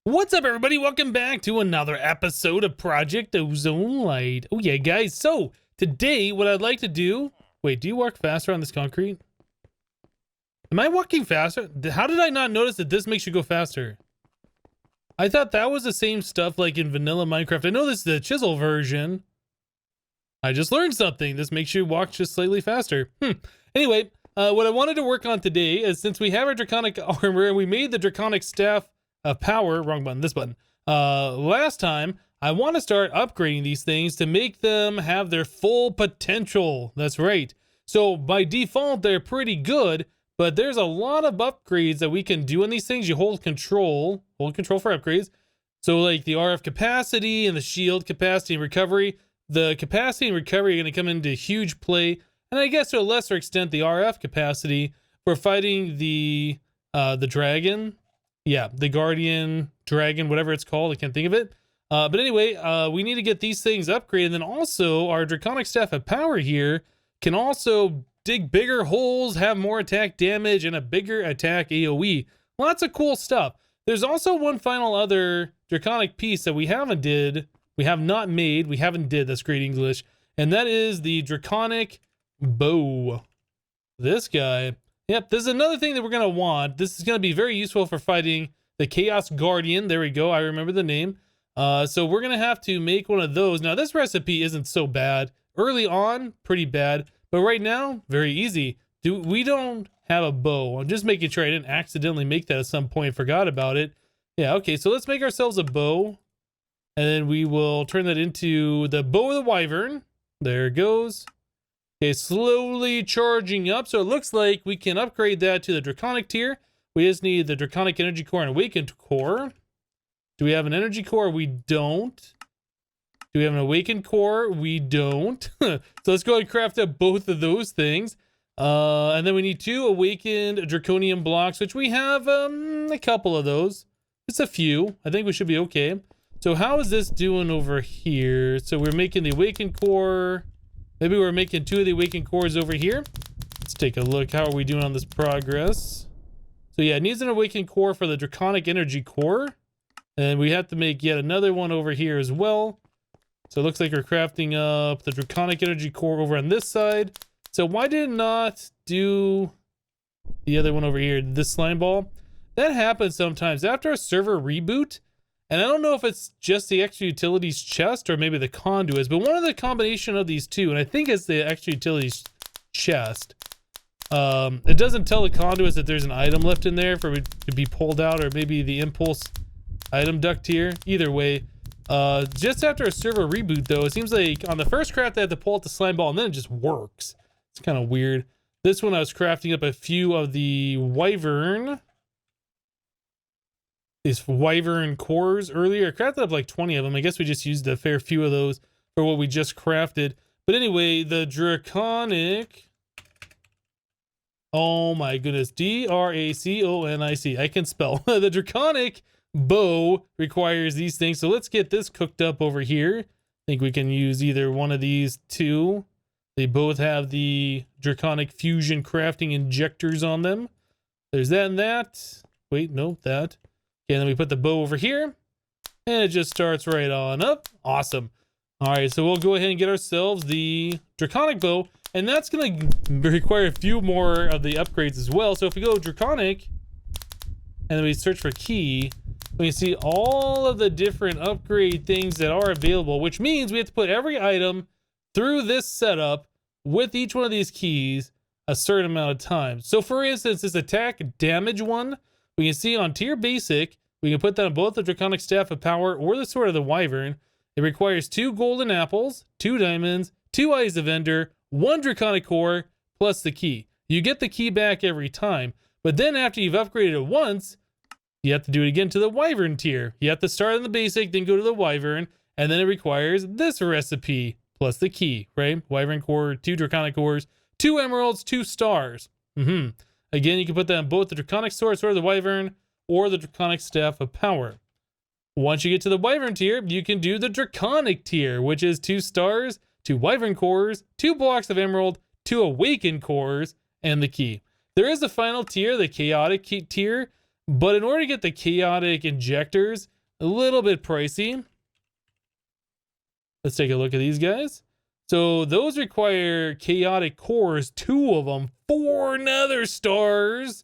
What's up, everybody? Welcome back to another episode of Project Ozone Lite. Oh yeah, guys. So today, what I'd like to do... Wait, do you walk faster on this concrete? Am I walking faster? How did I not notice that this makes you go faster? I thought that was the same stuff like in vanilla Minecraft. I know this is the chisel version. I just learned something. This makes you walk just slightly faster. Anyway, what I wanted to work on today is, since we have our Draconic armor and we made the Draconic staff of power, wrong button, this button, last time, I want to start upgrading these things to make them have their full potential. That's right. So by default, they're pretty good, but there's a lot of upgrades that we can do on these things. You hold control for upgrades. So like the RF capacity and the shield capacity and recovery. The capacity and recovery are going to come into huge play, and I guess to a lesser extent the RF capacity for fighting the dragon. Yeah, the guardian dragon, whatever it's called, I can't think of it. But anyway, we need to get these things upgraded. And then also our Draconic staff of power here can also dig bigger holes, have more attack damage, and a bigger attack AoE. Lots of cool stuff. There's also one final other Draconic piece that we haven't did. We have not made. We haven't did. That's great English. And that is the Draconic bow. This guy. Yep, this is another thing that we're going to want. This is going to be very useful for fighting the Chaos Guardian. There we go. I remember the name. So we're going to have to make one of those. Now, this recipe isn't so bad. Early on, pretty bad. But right now, very easy. We don't have a bow. I'm just making sure I didn't accidentally make that at some point. Forgot about it. Yeah, okay. So let's make ourselves a bow. And then we will turn that into the bow of the wyvern. There it goes. Okay, slowly charging up. So it looks like we can upgrade that to the Draconic tier. We just need the Draconic Energy Core and Awakened Core. Do we have an Energy Core? We don't. Do we have an Awakened Core? We don't. So let's go ahead and craft up both of those things. And then we need 2 Awakened Draconium blocks, which we have a couple of those. It's a few. I think we should be okay. So how is this doing over here? So we're making the Awakened Core... Maybe we're making 2 of the Awakened Cores over here. Let's take a look. How are we doing on this progress? So yeah, it needs an Awakened Core for the Draconic Energy Core. And we have to make yet another one over here as well. So it looks like we're crafting up the Draconic Energy Core over on this side. So why did it not do the other one over here, this slime ball? That happens sometimes after a server reboot. And I don't know if it's just the extra utilities chest or maybe the conduits, but one of the combination of these two, and I think it's the extra utilities chest. It doesn't tell the conduits that there's an item left in there for it to be pulled out, or maybe the impulse item duct here. Either way, just after a server reboot though, it seems like on the first craft they had to pull out the slime ball and then it just works. It's kind of weird. This one I was crafting up a few of the wyvern. These wyvern cores earlier. I crafted up like 20 of them. I guess we just used a fair few of those for what we just crafted. But anyway, the Draconic... Oh my goodness. D-R-A-C-O-N-I-C. I can spell. The Draconic bow requires these things. So let's get this cooked up over here. I think we can use either one of these two. They both have the Draconic fusion crafting injectors on them. There's that and that. Wait, no, that. Okay, and then we put the bow over here, and it just starts right on up. Awesome. All right, so we'll go ahead and get ourselves the Draconic bow, and that's going to require a few more of the upgrades as well. So if we go Draconic, and then we search for key, we can see all of the different upgrade things that are available, which means we have to put every item through this setup with each one of these keys a certain amount of time. So for instance, this attack damage one, we can see on tier basic, we can put that on both the Draconic Staff of Power or the Sword of the Wyvern. It requires 2 golden apples, 2 diamonds, 2 Eyes of Ender, 1 Draconic Core, plus the key. You get the key back every time, but then after you've upgraded it once, you have to do it again to the Wyvern tier. You have to start on the basic, then go to the Wyvern, and then it requires this recipe, plus the key, right? Wyvern Core, 2 Draconic Cores, 2 Emeralds, 2 Stars. Again, you can put that on both the Draconic Sword of the Wyvern or the Draconic Staff of Power. Once you get to the Wyvern tier, you can do the Draconic tier, which is 2 stars, 2 Wyvern cores, 2 blocks of Emerald, 2 Awakened cores, and the key. There is a final tier, the Chaotic tier. But in order to get the chaotic injectors, a little bit pricey. Let's take a look at these guys. So those require chaotic cores, 2 of them, 4 nether stars,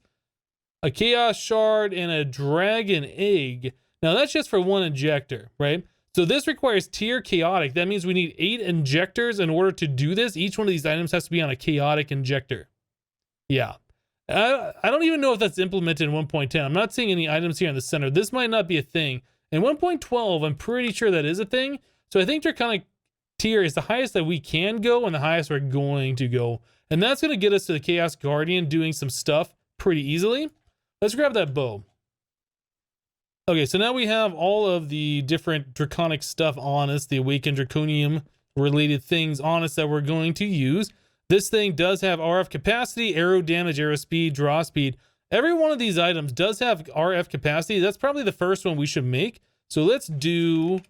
a chaos shard, and a dragon egg. Now that's just for 1 injector, right? So this requires tier chaotic. That means we need 8 injectors in order to do this. Each one of these items has to be on a chaotic injector. Yeah. I don't even know if that's implemented in 1.10. I'm not seeing any items here in the center. This might not be a thing. In 1.12, I'm pretty sure that is a thing. So I think Draconic tier is the highest that we can go and the highest we're going to go. And that's going to get us to the Chaos Guardian doing some stuff pretty easily. Let's grab that bow. Okay, so now we have all of the different Draconic stuff on us, the Awakened Draconium related things on us that we're going to use. This thing does have RF capacity, arrow damage, arrow speed, draw speed. Every one of these items does have RF capacity. That's probably the first one we should make. So let's do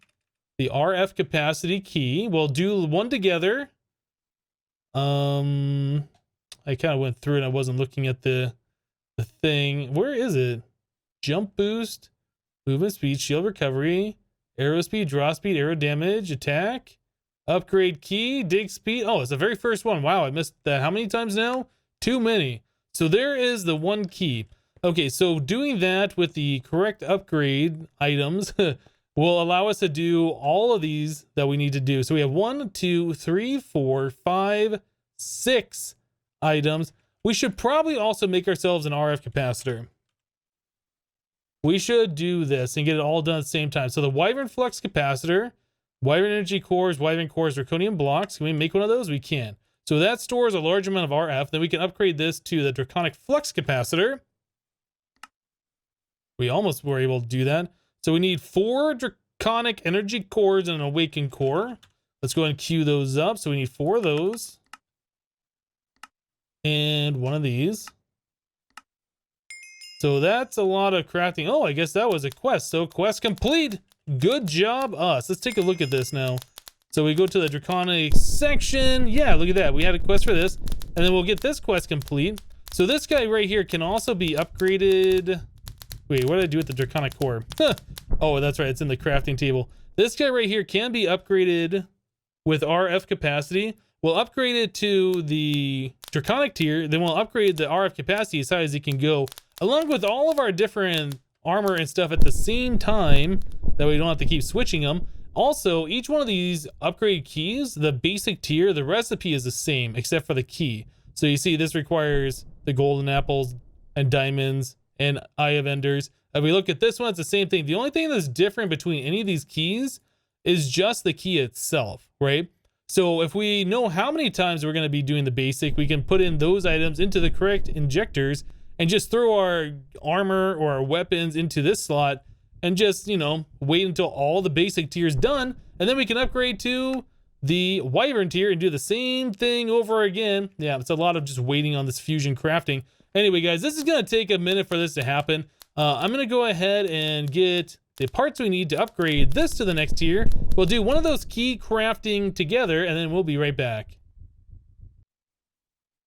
the RF capacity key. We'll do 1 together. I kind of went through and I wasn't looking at the thing. Where is it? Jump boost, movement speed, shield recovery, arrow speed, draw speed, arrow damage, attack, upgrade key, dig speed. Oh, it's the very first one. Wow, I missed that. How many times now? Too many. So there is the 1 key. Okay, so doing that with the correct upgrade items will allow us to do all of these that we need to do. So we have 1, 2, 3, 4, 5, 6 items. We should probably also make ourselves an RF capacitor. We should do this and get it all done at the same time. So the Wyvern Flux capacitor, Wyvern Energy cores, Wyvern cores, Draconium blocks. Can we make one of those? We can. So that stores a large amount of RF. Then we can upgrade this to the Draconic Flux capacitor. We almost were able to do that. So we need 4 Draconic energy cores and an Awakened core. Let's go ahead and queue those up. So we need 4 of those. And 1 of these. So that's a lot of crafting. Oh, I guess that was a quest. So quest complete. Good job, us. Let's take a look at this now. So we go to the Draconic section. Yeah, look at that. We had a quest for this. And then we'll get this quest complete. So this guy right here can also be upgraded. Wait, what did I do with the Draconic core? Oh, that's right. It's in the crafting table. This guy right here can be upgraded with RF capacity. We'll upgrade it to the Draconic tier. Then we'll upgrade the RF capacity as high as it can go, along with all of our different armor and stuff at the same time. That way we don't have to keep switching them. Also, each one of these upgrade keys, the basic tier, the recipe is the same except for the key. So you see this requires the golden apples and diamonds and Eye of Enders. If we look at this one, it's the same thing. The only thing that's different between any of these keys is just the key itself, right? So if we know how many times we're going to be doing the basic, we can put in those items into the correct injectors and just throw our armor or our weapons into this slot and just, you know, wait until all the basic tiers done. And then we can upgrade to the Wyvern tier and do the same thing over again. Yeah, it's a lot of just waiting on this fusion crafting. Anyway, guys, this is going to take a minute for this to happen. I'm going to go ahead and get the parts we need to upgrade this to the next tier. We'll do one of those key crafting together, and then we'll be right back.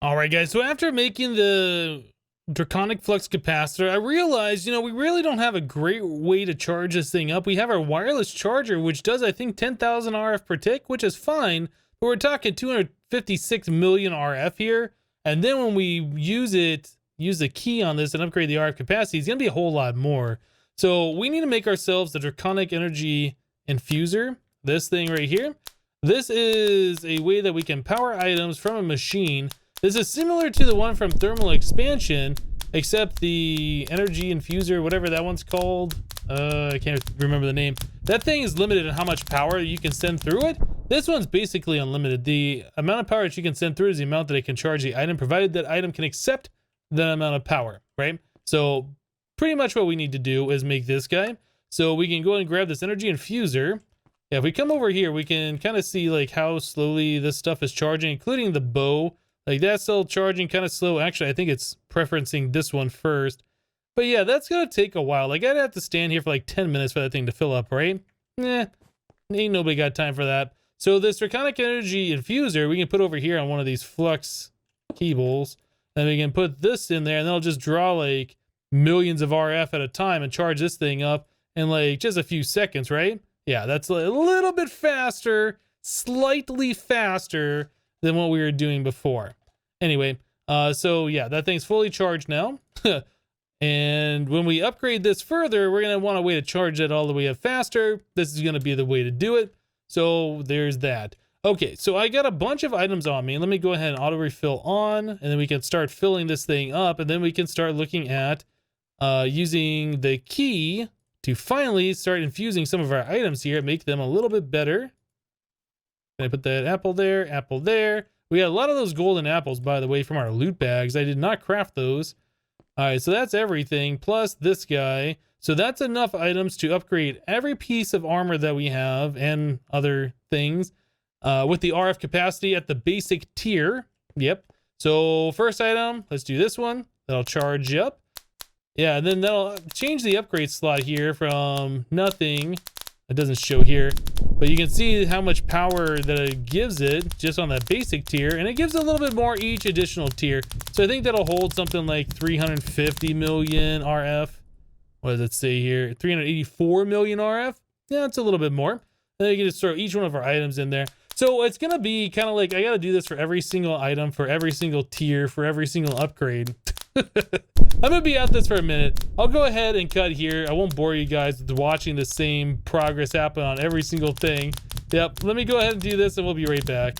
All right, guys, so after making the Draconic Flux capacitor, I realized, you know, we really don't have a great way to charge this thing up. We have our wireless charger, which does, I think, 10,000 RF per tick, which is fine, but we're talking 256 million RF here. And then when we use it, use the key on this and upgrade the RF capacity, it's going to be a whole lot more. So we need to make ourselves the Draconic Energy Infuser, this thing right here. This is a way that we can power items from a machine. This is similar to the one from Thermal Expansion, except the Energy Infuser, whatever that one's called. I can't remember the name. That thing is limited in how much power you can send through it. This one's basically unlimited. The amount of power that you can send through is the amount that it can charge the item, provided that item can accept that amount of power, right? So pretty much what we need to do is make this guy. So we can go and grab this Energy Infuser. Yeah, if we come over here, we can kind of see like how slowly this stuff is charging, including the bow. Like that's still charging kind of slow. Actually, I think it's preferencing this one first. But yeah, that's going to take a while. Like I'd have to stand here for like 10 minutes for that thing to fill up, right? Ain't nobody got time for that. So this Draconic Energy Infuser, we can put over here on one of these flux cables. And we can put this in there and that'll just draw like millions of RF at a time and charge this thing up in like just a few seconds, right? Yeah, that's a little bit faster, slightly faster than what we were doing before. Anyway, so yeah, that thing's fully charged now. And when we upgrade this further, we're going to want a way to charge that all the way up faster. This is going to be the way to do it. So there's that. Okay, so I got a bunch of items on me. Let me go ahead and auto refill on, and then we can start filling this thing up, and then we can start looking at using the key to finally start infusing some of our items here, make them a little bit better. Can I put that apple there, apple there? We got a lot of those golden apples, by the way, from our loot bags. I did not craft those. All right, so that's everything, plus this guy. So that's enough items to upgrade every piece of armor that we have and other things with the RF capacity at the basic tier. Yep. So first item, let's do this one. That'll charge up. Yeah, and then that'll change the upgrade slot here from nothing. It doesn't show here, but you can see how much power that it gives it just on that basic tier, and it gives a little bit more each additional tier. So I think that'll hold something like 350 million RF. What does it say here? 384 million RF? Yeah, it's a little bit more. And then you can just throw each one of our items in there. So it's gonna be kind of like, I gotta do this for every single item, for every single tier, for every single upgrade. I'm gonna be at this for a minute. I'll go ahead and cut here. I won't bore you guys with watching the same progress happen on every single thing. Yep, let me go ahead and do this and we'll be right back.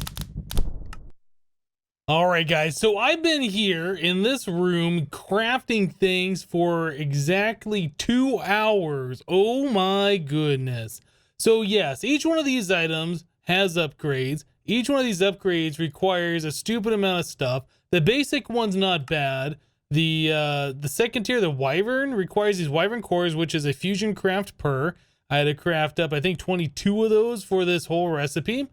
All right, guys, so I've been here in this room crafting things for exactly 2 hours. Oh my goodness. So yes, each one of these items has upgrades. Each one of these upgrades requires a stupid amount of stuff. The basic one's not bad. The second tier, the Wyvern, requires these Wyvern cores, which is a fusion craft per. I had to craft up, I think, 22 of those for this whole recipe.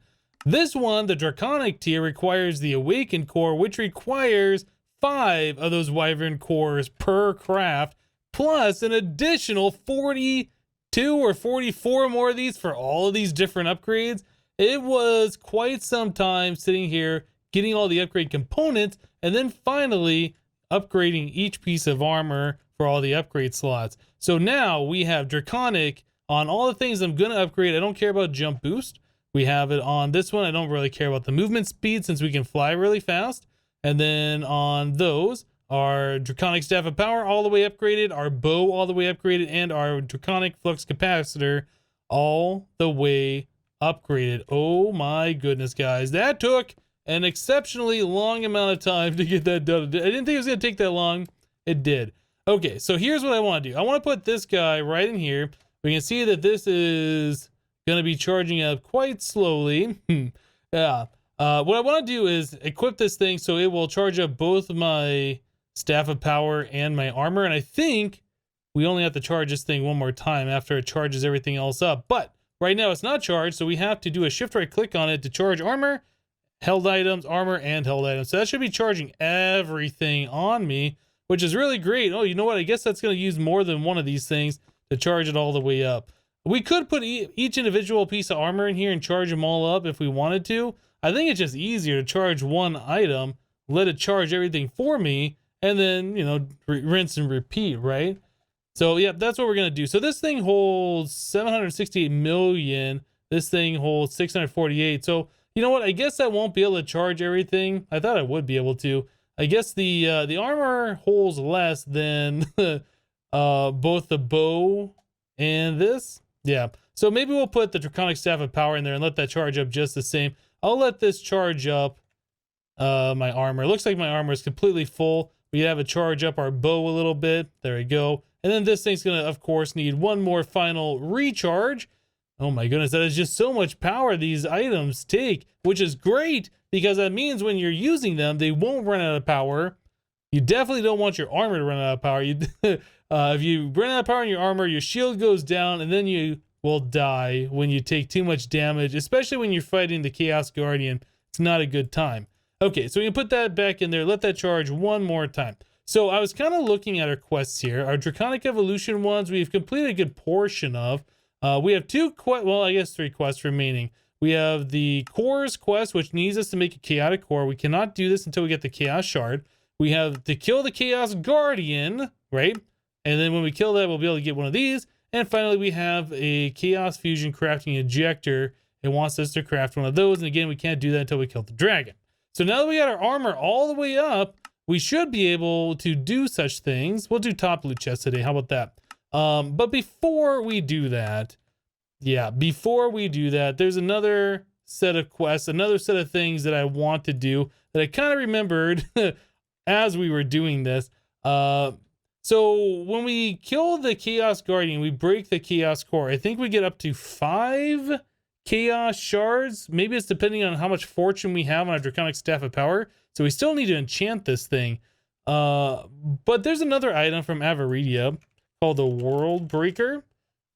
This one, the Draconic tier, requires the Awakened core, which requires 5 of those Wyvern cores per craft, plus an additional 42 or 44 more of these for all of these different upgrades. It was quite some time sitting here getting all the upgrade components, and then finally upgrading each piece of armor for all the upgrade slots. So now we have Draconic on all the things I'm going to upgrade. I don't care about jump boost. We have it on this one. I don't really care about the movement speed since we can fly really fast. And then on those, our Draconic Staff of Power all the way upgraded, our bow all the way upgraded, and our Draconic Flux Capacitor all the way upgraded. Oh my goodness, guys. That took an exceptionally long amount of time to get that done. I didn't think it was going to take that long. It did. Okay, so here's what I want to do. I want to put this guy right in here. We can see that this is going to be charging up quite slowly. Yeah. What I want to do is equip this thing so it will charge up both my Staff of Power and my armor. And I think we only have to charge this thing one more time after it charges everything else up. But right now it's not charged, so we have to do a shift right click on it to charge armor, held items, armor, and held items. So that should be charging everything on me, which is really great. Oh, you know what? I guess that's going to use more than one of these things to charge it all the way up. We could put each individual piece of armor in here and charge them all up if we wanted to. I think it's just easier to charge one item, let it charge everything for me, and then, you know, rinse and repeat, right? So, yeah, that's what we're going to do. So this thing holds 768 million. This thing holds 648. So, you know what? I guess I won't be able to charge everything. I thought I would be able to. I guess the armor holds less than both the bow and this. Yeah. So maybe we'll put the Draconic Staff of Power in there and let that charge up just the same. I'll let this charge up my armor. It looks like my armor is completely full. We have to charge up our bow a little bit. There we go. And then this thing's going to, of course, need one more final recharge. Oh my goodness, that is just so much power these items take, which is great because that means when you're using them, they won't run out of power. You definitely don't want your armor to run out of power. If you run out of power in your armor, your shield goes down and then you will die when you take too much damage, especially when you're fighting the Chaos Guardian. It's not a good time. Okay, so we can put that back in there, let that charge one more time. So I was kind of looking at our quests here. Our Draconic Evolution ones, we've completed a good portion of. We have 3 quests remaining. We have the Cores quest, which needs us to make a Chaotic Core. We cannot do this until we get the Chaos Shard. We have to kill the Chaos Guardian, right? And then when we kill that, we'll be able to get one of these. And finally, we have a Chaos Fusion crafting ejector. It wants us to craft one of those. And again, we can't do that until we kill the dragon. So now that we got our armor all the way up, we should be able to do such things. We'll do top loot chest today. How about that? But before we do that, there's another set of quests, another set of things that I want to do that I kind of remembered as we were doing this. So when we kill the Chaos Guardian, we break the Chaos Core. I think we get up to 5 Chaos Shards. Maybe it's depending on how much fortune we have on our Draconic Staff of Power. So we still need to enchant this thing. But there's another item from Avaridia called the World Breaker.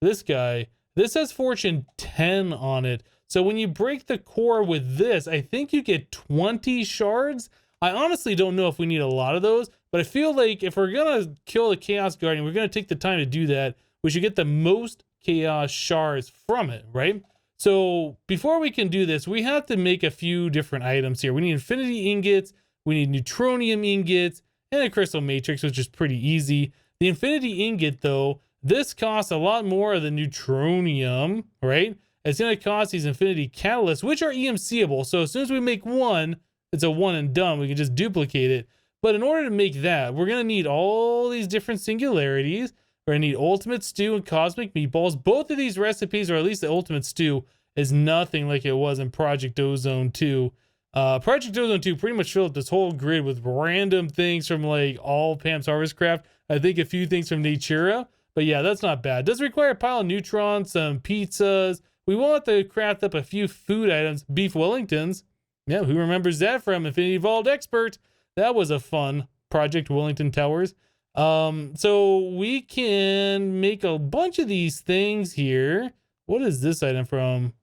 This guy, this has fortune 10 on it. So when you break the core with this, I think you get 20 shards. I honestly don't know if we need a lot of those, but I feel like if we're gonna kill the Chaos Guardian, we're gonna take the time to do that. We should get the most Chaos Shards from it, right? So before we can do this, we have to make a few different items here. We need infinity ingots, we need neutronium ingots, and a crystal matrix, which is pretty easy. The infinity ingot, though, this costs a lot more than neutronium, right? It's going to cost these infinity catalysts, which are EMCable. So as soon as we make one, it's a one and done. We can just duplicate it. But in order to make that, we're going to need all these different singularities. We're going to need ultimate stew and cosmic meatballs. Both of these recipes, or at least the ultimate stew, is nothing like it was in Project Ozone 2. Project Ozone 2 pretty much filled this whole grid with random things from like all Pam's Harvest Craft. I think a few things from Natura. But yeah, that's not bad. It does require a pile of neutrons, some pizzas. We will have to craft up a few food items. Beef Wellingtons. Yeah, who remembers that from Infinity Vault Expert? That was a fun Project Wellington Towers. So we can make a bunch of these things here. What is this item from?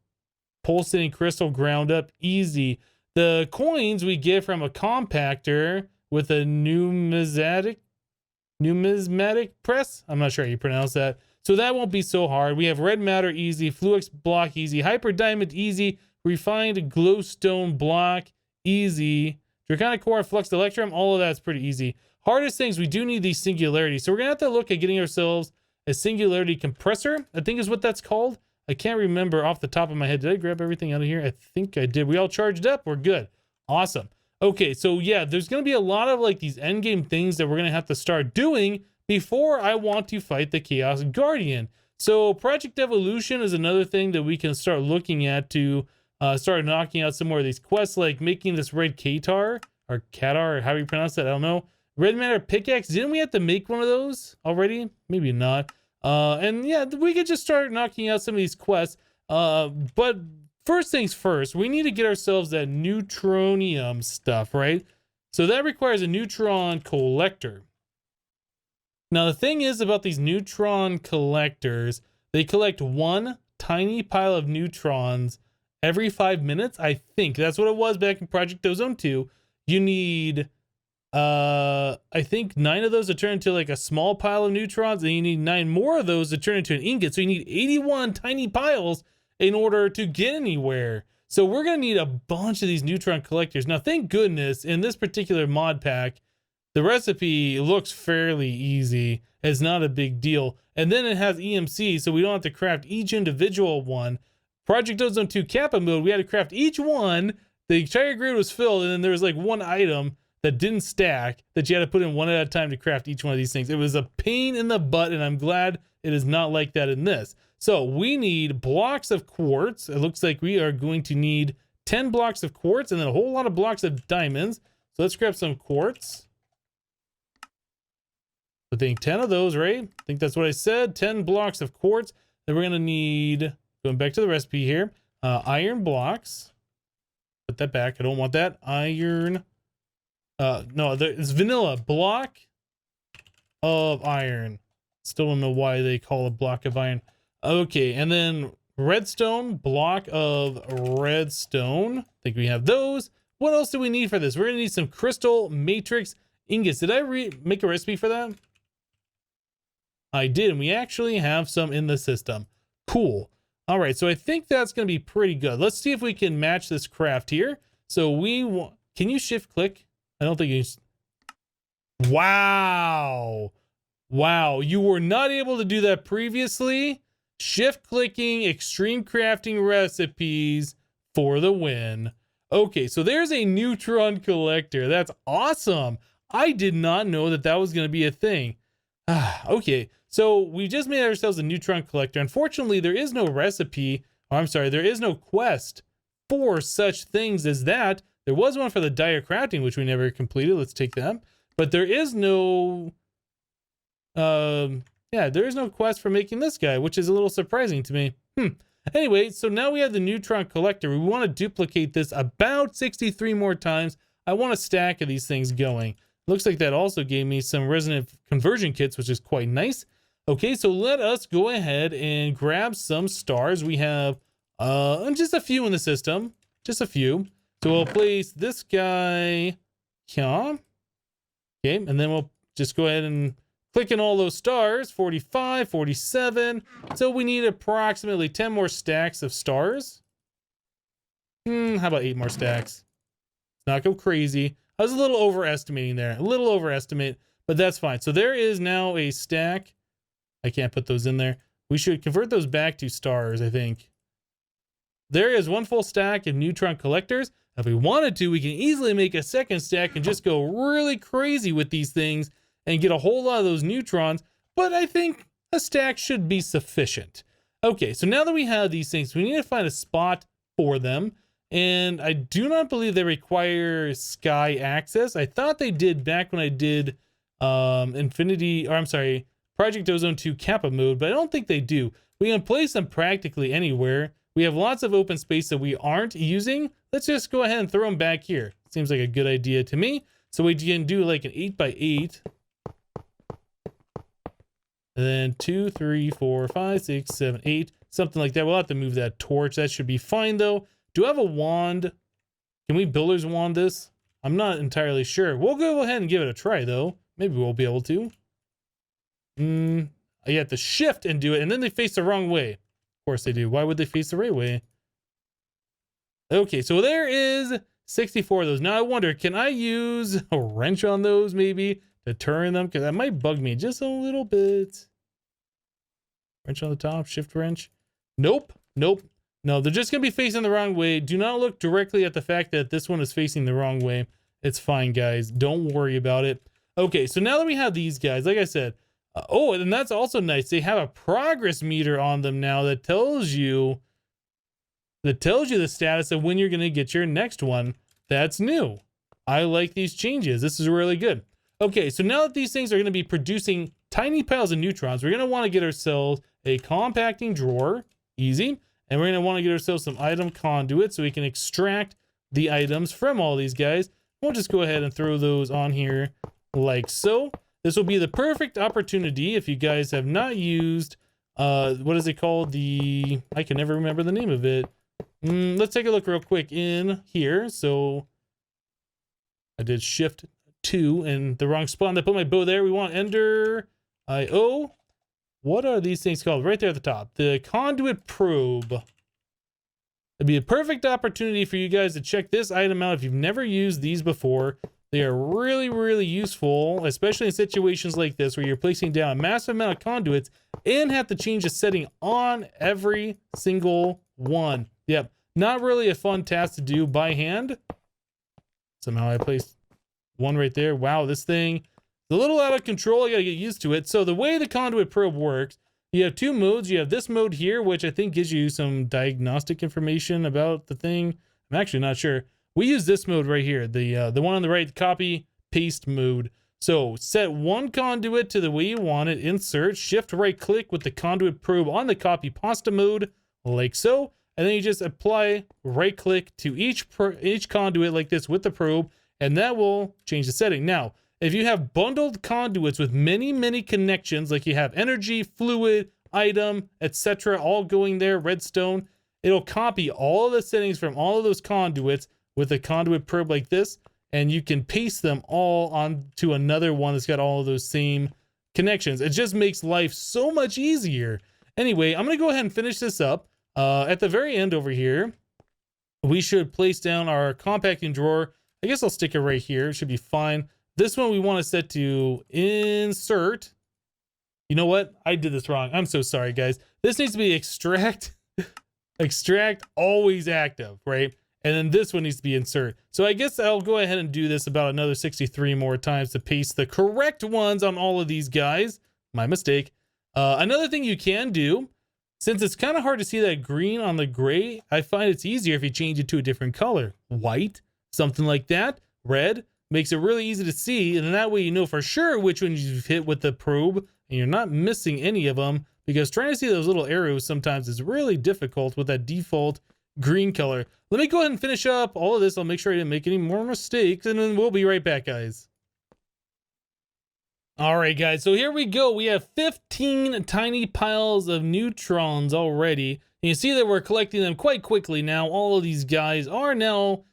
Pulsating Crystal Ground Up. Easy. The coins we get from a compactor with a numismatic press. I'm not sure how you pronounce that. So that won't be so hard. We have red matter easy, Fluix block easy, hyper diamond easy, refined glowstone block easy, draconic core, flux electrum, all of that's pretty easy. Hardest things, we do need these singularities. So we're gonna have to look at getting ourselves a singularity compressor, I think is what that's called. I can't remember off the top of my head. Did I grab everything out of here? I think I did. We all charged up. We're good. Awesome. Okay, so yeah, there's going to be a lot of like these endgame things that we're going to have to start doing before I want to fight the Chaos Guardian. So Project Evolution is another thing that we can start looking at to start knocking out some more of these quests, like making this red Katar, or Katar, or how you pronounce that, I don't know. Red matter pickaxe, didn't we have to make one of those already? Maybe not. And yeah, we could just start knocking out some of these quests. But first things first, we need to get ourselves that neutronium stuff, right? So that requires a neutron collector. Now, the thing is about these neutron collectors, they collect one tiny pile of neutrons every 5 minutes. I think that's what it was back in Project Ozone 2. You need, I think 9 of those to turn into like a small pile of neutrons, and you need 9 more of those to turn into an ingot. So you need 81 tiny piles in order to get anywhere. So we're going to need a bunch of these neutron collectors. Now, thank goodness in this particular mod pack, the recipe looks fairly easy. It's not a big deal. And then it has EMC, so we don't have to craft each individual one. Project Ozone 2 Kappa mode, we had to craft each one. The entire grid was filled, and then there was like one item that didn't stack that you had to put in one at a time to craft each one of these things. It was a pain in the butt, and I'm glad it is not like that in this. So we need blocks of quartz. It looks like we are going to need 10 blocks of quartz and then a whole lot of blocks of diamonds. So let's grab some quartz. I think 10 of those, right? I think that's what I said. 10 blocks of quartz. Then we're going to need, going back to the recipe here, iron blocks. Put that back. I don't want that. Iron. No, it's vanilla. Block of iron. Still don't know why they call a block of iron. Okay, and then redstone, block of redstone. I think we have those. What else do we need for this? We're going to need some crystal matrix ingots. Did I make a recipe for that? I did, and we actually have some in the system. Cool. All right, so I think that's going to be pretty good. Let's see if we can match this craft here. So we want, can you shift click? I don't think you, wow. Wow, you were not able to do that previously? Shift clicking extreme crafting recipes for the win. Okay, so there's a neutron collector. That's awesome. I did not know that that was going to be a thing. Okay, so we just made ourselves a neutron collector. Unfortunately, there is no recipe, or I'm sorry, there is no quest for such things as that. There was one for the dire crafting, which we never completed. Let's take that. But there is no, yeah, there is no quest for making this guy, which is a little surprising to me. Anyway, so now we have the neutron collector. We want to duplicate this about 63 more times. I want a stack of these things going. Looks like that also gave me some resonant conversion kits, which is quite nice. Okay, so let us go ahead and grab some stars. We have just a few in the system, just a few. So we'll place this guy here. Okay, and then we'll just go ahead and click in all those stars, 45, 47. So we need approximately 10 more stacks of stars. How about 8 more stacks? Let's not go crazy. I was a little overestimating there, a little overestimate, but that's fine. So there is now a stack. I can't put those in there. We should convert those back to stars, I think. There is one full stack of neutron collectors. If we wanted to, we can easily make a second stack and just go really crazy with these things and get a whole lot of those neutrons, but I think a stack should be sufficient. Okay, so now that we have these things, we need to find a spot for them, and I do not believe they require sky access. I thought they did back when I did Project Ozone 2 Kappa mode, but I don't think they do. We can place them practically anywhere. We have lots of open space that we aren't using. Let's just go ahead and throw them back here. Seems like a good idea to me. So we can do like an 8x8. And then 2, 3, 4, 5, 6, 7, 8. Something like that. We'll have to move that torch. That should be fine though. Do I have a wand? Can we builder's wand this? I'm not entirely sure. We'll go ahead and give it a try though. Maybe we'll be able to. You have to shift and do it, and then they face the wrong way. Of course they do. Why would they face the right way? Okay, so there is 64 of those. Now I wonder, can I use a wrench on those maybe to turn them? Because that might bug me just a little bit. Wrench on the top, shift wrench. Nope, nope. No, they're just going to be facing the wrong way. Do not look directly at the fact that this one is facing the wrong way. It's fine, guys. Don't worry about it. Okay, so now that we have these guys, like I said, oh, and that's also nice. They have a progress meter on them now that tells you the status of when you're going to get your next one. That's new. I like these changes. This is really good. Okay, so now that these things are going to be producing tiny piles of neutrons, we're going to want to get ourselves a compacting drawer. Easy. And we're going to want to get ourselves some item conduit so we can extract the items from all these guys. We'll just go ahead and throw those on here like so. This will be the perfect opportunity if you guys have not used, what is it called? I can never remember the name of it. Let's take a look real quick in here. So I did shift 2 in the wrong spot. And I put my bow there. We want Ender IO. What are these things called? Right there at the top. The conduit probe. It'd be a perfect opportunity for you guys to check this item out if you've never used these before. They are really, really useful, especially in situations like this where you're placing down a massive amount of conduits and have to change the setting on every single one. Yep, not really a fun task to do by hand. Somehow I placed one right there. Wow, this thing is a little out of control. I gotta get used to it. So the way the conduit probe works, you have 2 modes. You have this mode here, which I think gives you some diagnostic information about the thing. I'm actually not sure. We use this mode right here, the one on the right, copy paste mode. So set one conduit to the way you want it, insert, shift right click with the conduit probe on the copy pasta mode, like so, and then you just apply right click to each conduit like this with the probe, and that will change the setting. Now, if you have bundled conduits with many, many connections, like you have energy, fluid, item, etc., all going there, redstone, it'll copy all of the settings from all of those conduits with a conduit probe like this, and you can paste them all onto another one that's got all of those same connections. It just makes life so much easier. Anyway, I'm going to go ahead and finish this up. At the very end over here, we should place down our compacting drawer. I guess I'll stick it right here. It should be fine. This one we want to set to insert. You know what? I did this wrong. I'm so sorry, guys. This needs to be extract, extract, always active, right? And then this one needs to be insert. So I guess I'll go ahead and do this about another 63 more times to paste the correct ones on all of these guys. My mistake. Another thing you can do, since it's kind of hard to see that green on the gray, I find it's easier if you change it to a different color. White, something like that. Red makes it really easy to see, and then that way you know for sure which ones you've hit with the probe, and you're not missing any of them, because trying to see those little arrows sometimes is really difficult with that default green color. Let me go ahead and finish up all of this. I'll make sure I didn't make any more mistakes, and then we'll be right back, guys. All right, guys, so here we go. We have 15 tiny piles of neutrons already. And you see that we're collecting them quite quickly now. All of these guys are now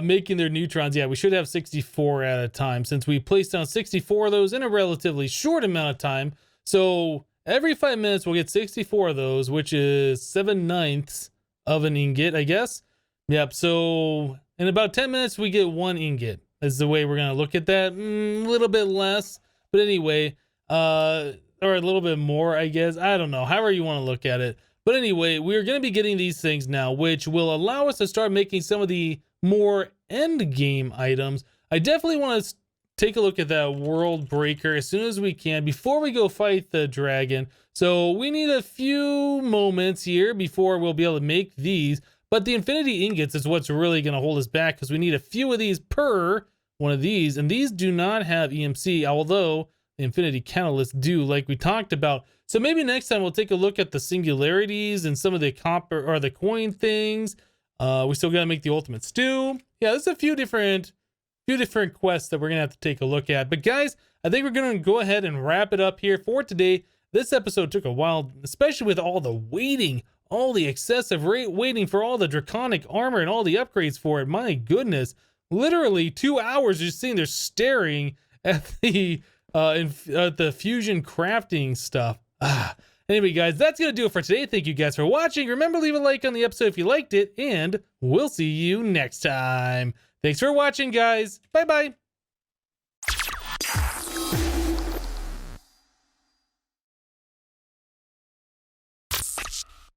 making their neutrons. Yeah, we should have 64 at a time since we placed down 64 of those in a relatively short amount of time. So every 5 minutes, we'll get 64 of those, which is 7/9 of an ingot, I guess. Yep, so in about 10 minutes, we get 1 ingot. Is the way we're going to look at that. A little bit less. But anyway, or a little bit more, I guess. I don't know. However you want to look at it. But anyway, we're going to be getting these things now, which will allow us to start making some of the more end game items. I definitely want to take a look at that world breaker as soon as we can before we go fight the dragon. So we need a few moments here before we'll be able to make these. But the infinity ingots is what's really going to hold us back, because we need a few of these per one of these, and these do not have EMC, although the infinity catalysts do, like we talked about. So maybe next time we'll take a look at the singularities and some of the copper or the coin things. We still got to make the ultimate stew. Yeah, there's a few different quests that we're gonna have to take a look at. But guys, I think we're gonna go ahead and wrap it up here for today. This episode took a while, especially with all the waiting, all the excessive waiting for all the draconic armor and all the upgrades for it. My goodness. Literally 2 hours just sitting there staring at the fusion crafting stuff. Anyway, guys, that's gonna do it for today. Thank you guys for watching. Remember, leave a like on the episode if you liked it, and we'll see you next time. Thanks for watching, guys. Bye bye.